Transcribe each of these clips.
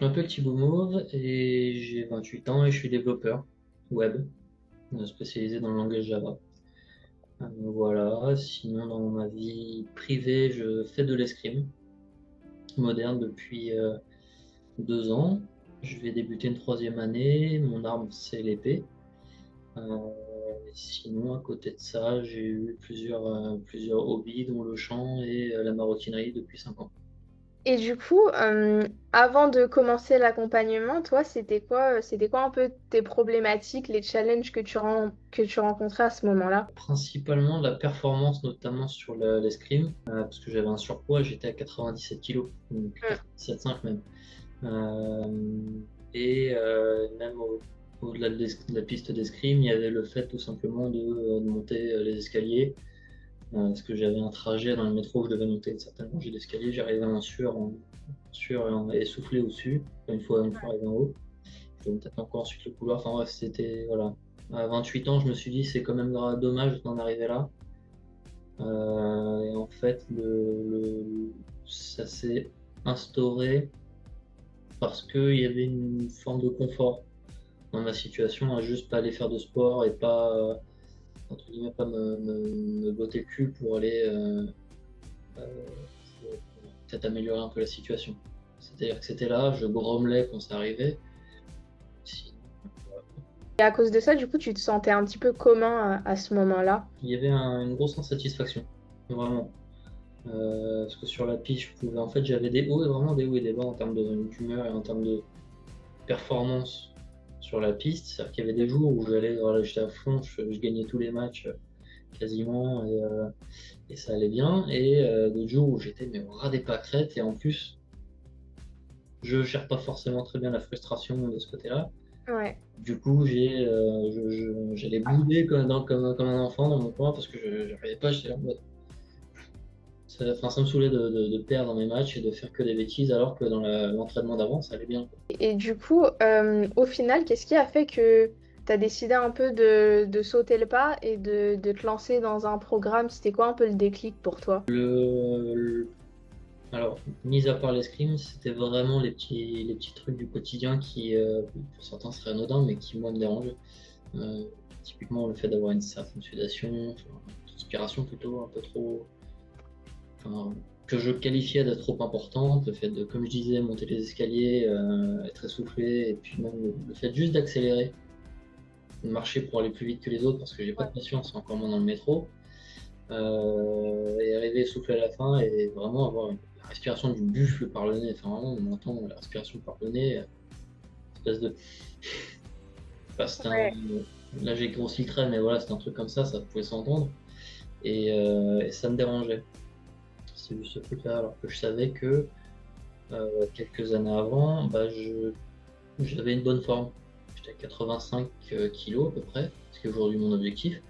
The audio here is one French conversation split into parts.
Je m'appelle Thibaut Mauve et j'ai 28 ans et je suis développeur web, spécialisé dans le langage Java. Voilà, sinon dans ma vie privée, je fais de l'escrime moderne depuis 2 ans. Je vais débuter une troisième année, mon arme c'est l'épée. Sinon, à côté de ça, j'ai eu plusieurs hobbies, dont le chant et la maroquinerie depuis 5 ans. Et du coup, avant de commencer l'accompagnement, toi, c'était quoi un peu tes problématiques, les challenges que tu rencontrais à ce moment-là? Principalement de la performance, notamment sur l'escrime, parce que j'avais un surpoids, j'étais à 97 kilos, donc Mm. 97,5 même. Même au-delà de la piste d'escrime, il y avait le fait tout simplement de monter les escaliers, parce que j'avais un trajet dans le métro où je devais monter une certaine rangée d'escaliers, j'arrivais en sueur et essoufflé au-dessus, une fois arrivé en haut. Je devais taper encore ensuite le couloir, enfin bref, c'était, voilà. À 28 ans, je me suis dit, c'est quand même dommage d'en arriver là. Et en fait, ça s'est instauré parce qu'il y avait une forme de confort dans ma situation à juste pas aller faire de sport et pas, entre guillemets, pas me botter le cul pour aller euh, pour peut-être améliorer un peu la situation. C'est-à-dire que c'était là, je grommelais quand ça arrivait. Si- Et à cause de ça, du coup, tu te sentais un petit peu commun à ce moment-là. Il y avait une grosse insatisfaction, vraiment. Parce que sur la piste, en fait, j'avais des hauts et vraiment des hauts et des bas en termes d'humeur et en termes de performance sur la piste. C'est-à-dire qu'il y avait des jours où voilà, j'étais à fond, je gagnais tous les matchs quasiment et ça allait bien. Et d'autres jours où j'étais mais au ras des pâquerettes et en plus, je gère pas forcément très bien la frustration de ce côté-là. Ouais. Du coup, j'allais bouder comme un enfant dans mon coin parce que je n'arrivais pas, j'étais là en mode, ça me saoulait de perdre mes matchs et de faire que des bêtises alors que dans l'entraînement d'avant, ça allait bien. Et du coup, au final, qu'est-ce qui a fait que tu as décidé un peu de sauter le pas et de te lancer dans un programme? C'était quoi un peu le déclic pour toi? Alors, mis à part l'escrime, c'était vraiment les petits trucs du quotidien qui, pour certains, seraient anodins, mais qui, moi, me dérangeaient. Euh, Typiquement, le fait d'avoir une certaine sudation, enfin, une transpiration plutôt un peu trop, enfin, que je qualifiais d'être trop importante, le fait de, comme je disais, monter les escaliers, être essoufflé, et puis même le fait juste d'accélérer, de marcher pour aller plus vite que les autres, parce que j'ai pas de patience, encore moins dans le métro, et arriver essoufflé à la fin, et vraiment avoir la respiration du buffle par le nez, enfin vraiment, on entend la respiration par le nez, espèce de... Enfin, Ouais. là j'ai grossi le trait, mais voilà, c'était un truc comme ça pouvait s'entendre, et ça me dérangeait. C'est juste ce truc-là, alors que je savais que quelques années avant, j'avais une bonne forme. J'étais à 85 kilos à peu près, ce qui est aujourd'hui mon objectif,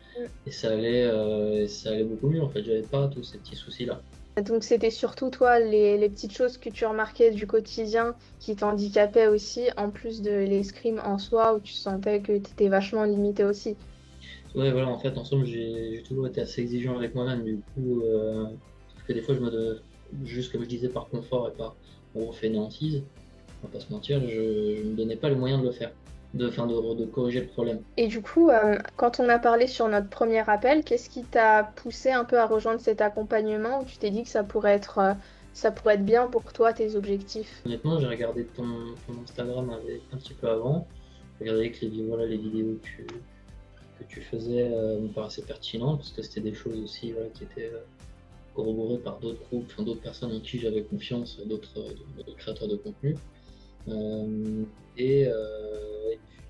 et ça allait beaucoup mieux en fait, j'avais pas tous ces petits soucis-là. Donc c'était surtout toi les petites choses que tu remarquais du quotidien qui t'handicapaient aussi, en plus de l'escrime en soi où tu sentais que tu étais vachement limité aussi. Ouais, voilà, en fait, en somme, j'ai toujours été assez exigeant avec moi-même, du coup, parce que des fois, juste comme je disais, par confort et par gros fainéantise, on va pas se mentir, je me donnais pas les moyens de le faire, de corriger le problème. Et du coup, quand on a parlé sur notre premier appel, qu'est-ce qui t'a poussé un peu à rejoindre cet accompagnement où tu t'es dit que ça pourrait être bien pour toi, tes objectifs? Honnêtement, j'ai regardé ton Instagram un petit peu avant, j'ai regardé que voilà, les vidéos que tu faisais me paraissaient pertinentes, parce que c'était des choses aussi voilà, qui étaient corroborées par d'autres groupes, enfin, d'autres personnes en qui j'avais confiance, d'autres créateurs de contenu. Euh, et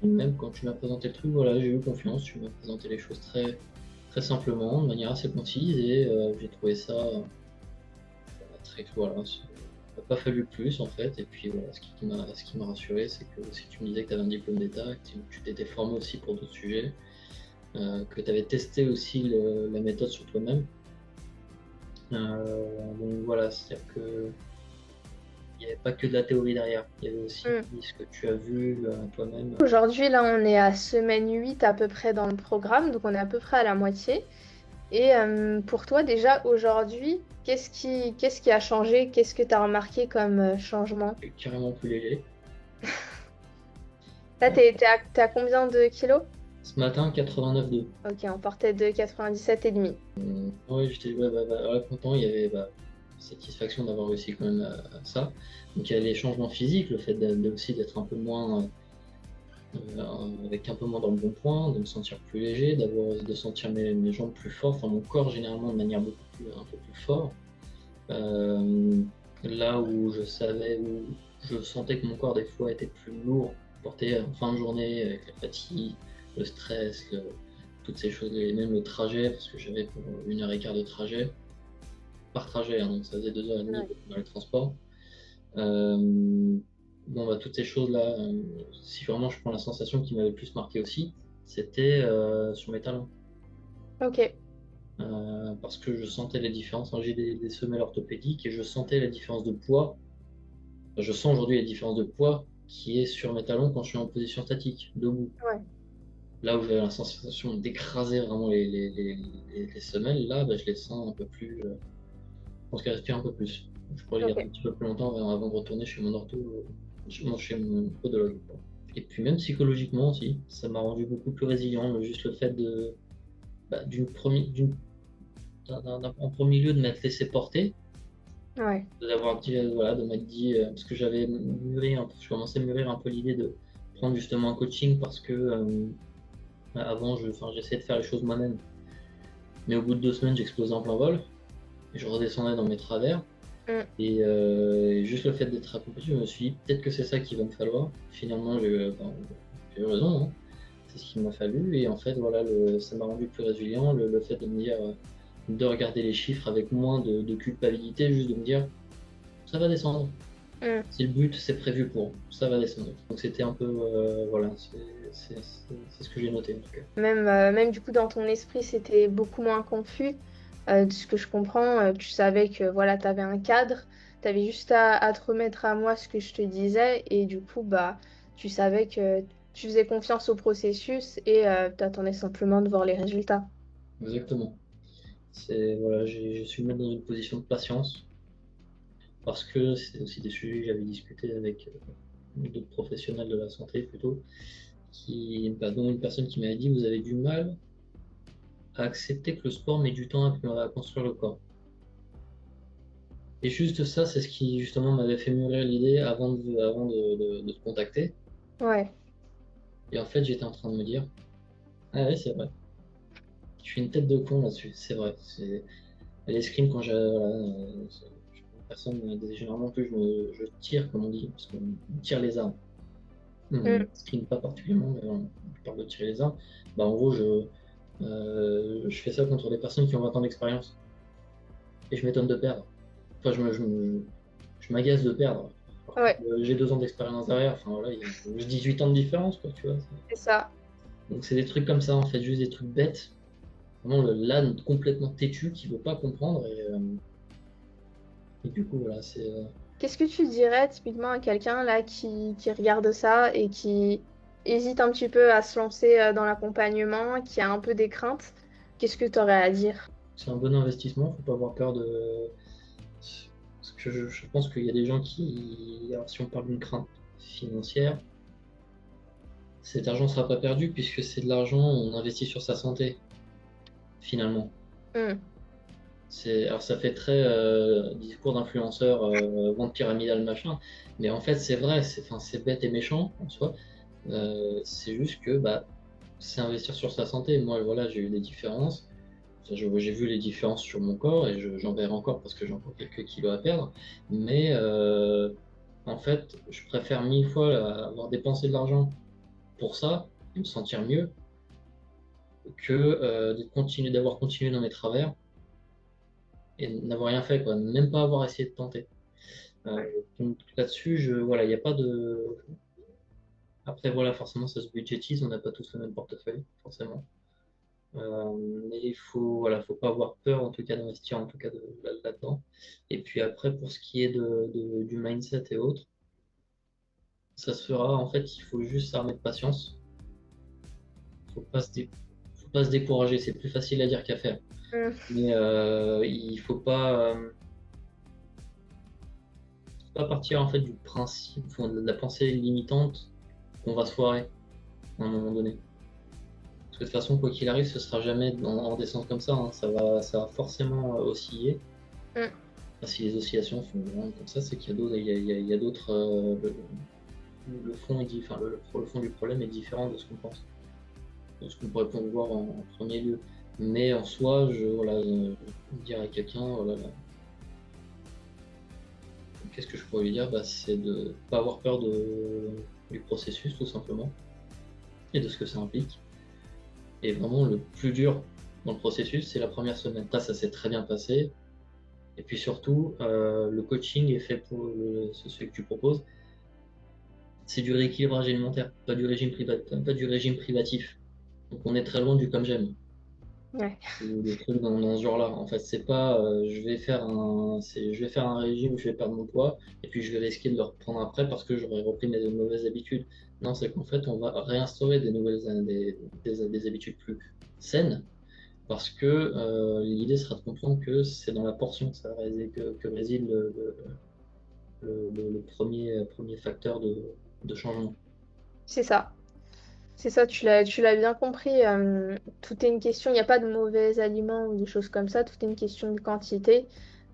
puis même quand tu m'as présenté le truc, voilà, j'ai eu confiance, tu m'as présenté les choses très, très simplement, de manière assez concise, et j'ai trouvé ça très, voilà, il n'a pas fallu plus en fait, et puis voilà, ce qui m'a rassuré, c'est que si tu me disais que tu avais un diplôme d'État, que tu t'étais formé aussi pour d'autres sujets, que tu avais testé aussi la méthode sur toi-même. Donc voilà, c'est-à-dire que il n'y avait pas que de la théorie derrière, il y avait aussi ce que tu as vu toi-même. Aujourd'hui, là, on est à semaine 8 à peu près dans le programme, donc on est à peu près à la moitié. Et pour toi, déjà, aujourd'hui, qu'est-ce qui a changé? Qu'est-ce que tu as remarqué comme changement? Carrément plus léger. Là, t'es à combien de kilos? Ce matin, 89,2. Ok, on partait de 97,5. Ouais, j'étais voilà, content, il y avait satisfaction d'avoir réussi quand même à ça. Donc il y a les changements physiques, le fait aussi d'être un peu moins, avec un peu moins dans le bon point, de me sentir plus léger, de sentir mes jambes plus fortes, enfin mon corps généralement de manière un peu plus fort. Euh, Là où je sentais que mon corps des fois était plus lourd, porté en fin de journée avec la fatigue, le stress, toutes ces choses, et même le trajet, parce que j'avais pour 1 heure et quart de trajet, par trajet, hein, donc ça faisait 2 heures et demie Ouais. dans les transports. Euh, bon, bah, toutes ces choses-là, si vraiment je prends la sensation qui m'avait le plus marqué aussi, c'était sur mes talons. Ok, Parce que je sentais les différences. J'ai des semelles orthopédiques et je sentais la différence de poids. Je sens aujourd'hui la différence de poids qui est sur mes talons quand je suis en position statique, debout. ouais, Là où j'avais la sensation d'écraser vraiment les semelles, là, bah, je les sens un peu plus. Je pense qu'elles respirent un peu plus. Je pourrais les garder un ok. petit peu plus longtemps avant de retourner chez mon ortho, chez mon podologue. Et puis même psychologiquement aussi, ça m'a rendu beaucoup plus résilient. Juste le fait d'une première, en premier lieu de m'être laissé porter, Ouais, d'avoir dit, voilà, de m'être dit, parce que j'avais mûri, je commençais à mûrir un peu l'idée de prendre justement un coaching parce que avant, j'essayais de faire les choses moi-même. Mais au bout de 2 semaines, j'explosais en plein vol et je redescendais dans mes travers. mm, Et juste le fait d'être accompagné, je me suis dit peut-être que c'est ça qu'il va me falloir. Finalement, j'ai eu raison, hein. C'est ce qu'il m'a fallu. Et en fait, voilà, ça m'a rendu plus résilient. Le fait de me dire, de regarder les chiffres avec moins de culpabilité, juste de me dire ça va descendre. mm. C'est le but, c'est prévu pour, ça va descendre. Donc c'était un peu, voilà, c'est ce que j'ai noté en tout cas. Même du coup, dans ton esprit, c'était beaucoup moins confus. De ce que je comprends, tu savais que voilà, tu avais un cadre, tu avais juste à te remettre à moi ce que je te disais, et du coup, bah, tu savais que tu faisais confiance au processus et tu attendais simplement de voir les résultats. Exactement. Voilà, je suis mis dans une position de patience parce que c'est aussi des sujets que j'avais discuté avec d'autres professionnels de la santé plutôt, dont une personne qui m'avait dit vous avez du mal à accepter que le sport met du temps à construire le corps. Et juste ça, c'est ce qui justement m'avait fait mûrir l'idée avant de te contacter. Ouais, Et en fait, j'étais en train de me dire, ah ouais, c'est vrai. Je suis une tête de con là-dessus, c'est vrai. L'escrime, quand personne ne disait généralement que je tire, comme on dit, parce qu'on tire les armes. mm, L'escrime, pas particulièrement, mais on parle de tirer les armes. Bah, en gros, je fais ça contre des personnes qui ont 20 ans d'expérience. Et je m'étonne de perdre. Enfin, je m'agace de perdre. Alors que ouais, j'ai 2 ans d'expérience derrière, enfin voilà, il y a juste 18 ans de différence, quoi, tu vois. c'est ça. Donc c'est des trucs comme ça, en fait, juste des trucs bêtes. Vraiment l'âne complètement têtu qui veut pas comprendre. Et du coup, voilà, Qu'est-ce que tu dirais typiquement à quelqu'un là qui regarde ça et qui hésite un petit peu à se lancer dans l'accompagnement, qui a un peu des craintes? Qu'est-ce que tu aurais à dire? c'est un bon investissement, faut pas avoir peur de. Parce que je pense qu'il y a des gens qui. Alors, si on parle d'une crainte financière, cet argent ne sera pas perdu puisque c'est de l'argent on investit sur sa santé, finalement. Hmm, Alors ça fait très discours d'influenceur, vente pyramidale, machin, mais en fait c'est vrai, c'est bête et méchant en soi. C'est juste que bah, c'est investir sur sa santé. Moi voilà, j'ai eu des différences. Enfin, j'ai vu les différences sur mon corps et j'en verrai encore parce que j'ai encore quelques kilos à perdre. Mais en fait, je préfère 1000 fois avoir dépensé de l'argent pour ça et me sentir mieux que d'avoir continué dans mes travers et n'avoir rien fait, quoi, même pas avoir essayé de tenter. Euh, ouais. donc là-dessus, voilà, il n'y a pas de. Après, voilà, forcément, ça se budgétise, on n'a pas tous le même portefeuille, forcément. Mais voilà, faut pas avoir peur, en tout cas, d'investir, en tout cas, là-dedans. Et puis après, pour ce qui est du mindset et autres, ça se fera, en fait, il faut juste s'armer de patience. Faut pas faut pas se décourager, c'est plus facile à dire qu'à faire. Hmm, Mais il faut pas partir, en fait, du principe, enfin, de la pensée limitante qu'on va se foirer. à un moment donné. Parce que de toute façon, quoi qu'il arrive, ce sera jamais en descente comme ça, hein. Ça va forcément osciller. Mm. Si les oscillations font vraiment comme ça, c'est qu'il y a d'autres, il y a d'autres, le fond le fond du problème est différent de ce qu'on pense, de ce qu'on pourrait voir en premier lieu. Mais en soi, dire à quelqu'un, qu'est-ce que je pourrais lui dire? C'est de pas avoir peur du processus, tout simplement, et de ce que ça implique. Et vraiment, le plus dur dans le processus, c'est la première semaine. Ça s'est très bien passé. Et puis surtout, le coaching est fait pour celui que tu proposes. C'est du rééquilibrage alimentaire, pas du régime privatif. Donc on est très loin du comme j'aime. Ouais. Ou des trucs dans ce genre-là. En fait, c'est pas je vais faire un régime où je vais perdre mon poids et puis je vais risquer de le reprendre après parce que j'aurais repris mes mauvaises habitudes. Non, c'est qu'en fait, on va réinstaurer des habitudes plus saines parce que l'idée sera de comprendre que c'est dans la portion que réside le premier facteur de changement. C'est ça. C'est ça, tu l'as bien compris. Tout est une question, il n'y a pas de mauvais aliments ou des choses comme ça, tout est une question de quantité.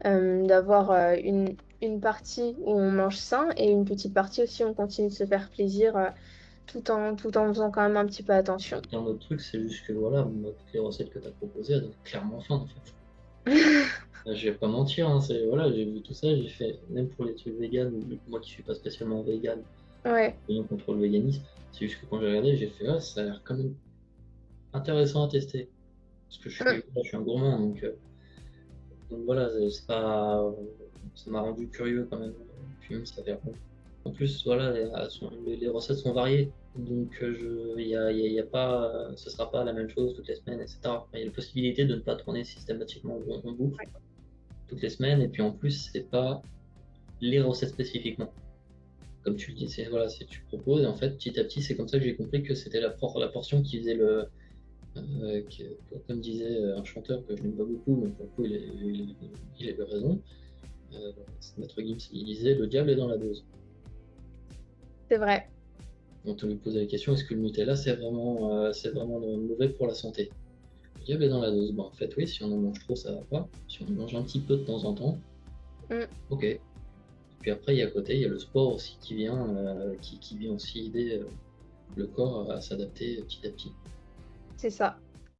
D'avoir une partie où on mange sain et une petite partie aussi où on continue de se faire plaisir tout en faisant quand même un petit peu attention. Un autre truc, c'est juste que voilà, moi, toutes les recettes que tu as proposées, elles donnent clairement faim en fait. Je vais pas mentir, hein, voilà, j'ai vu tout ça, j'ai fait, même pour les trucs véganes, moi qui suis pas spécialement vegan, Ouais. rien contre le véganisme, c'est juste que quand j'ai regardé, j'ai fait, ça a l'air quand même intéressant à tester. Parce que je suis un gourmand, donc voilà, c'est pas, ça m'a rendu curieux quand même. Puis même, ça fait bon. En plus, voilà, les recettes sont variées. Donc, y a pas, ce sera pas la même chose toutes les semaines, etc. Il y a la possibilité de ne pas tourner systématiquement en boucle toutes les semaines. Et puis en plus, c'est pas les recettes spécifiquement. Comme tu le dis, voilà, tu proposes. Et en fait, petit à petit, c'est comme ça que j'ai compris que c'était la portion qui faisait comme disait un chanteur que je n'aime pas beaucoup, mais pour le coup, il avait raison. C'est Maître Gims, il disait le diable est dans la dose. C'est vrai. On te lui posait la question, est-ce que le Nutella c'est vraiment mauvais pour la santé? Le diable est dans la dose. En fait, oui, si on en mange trop, ça va pas. Si on en mange un petit peu de temps en temps, Mm. ok. Puis après, à côté, il y a le sport aussi qui vient aussi aider le corps à s'adapter petit à petit. C'est ça.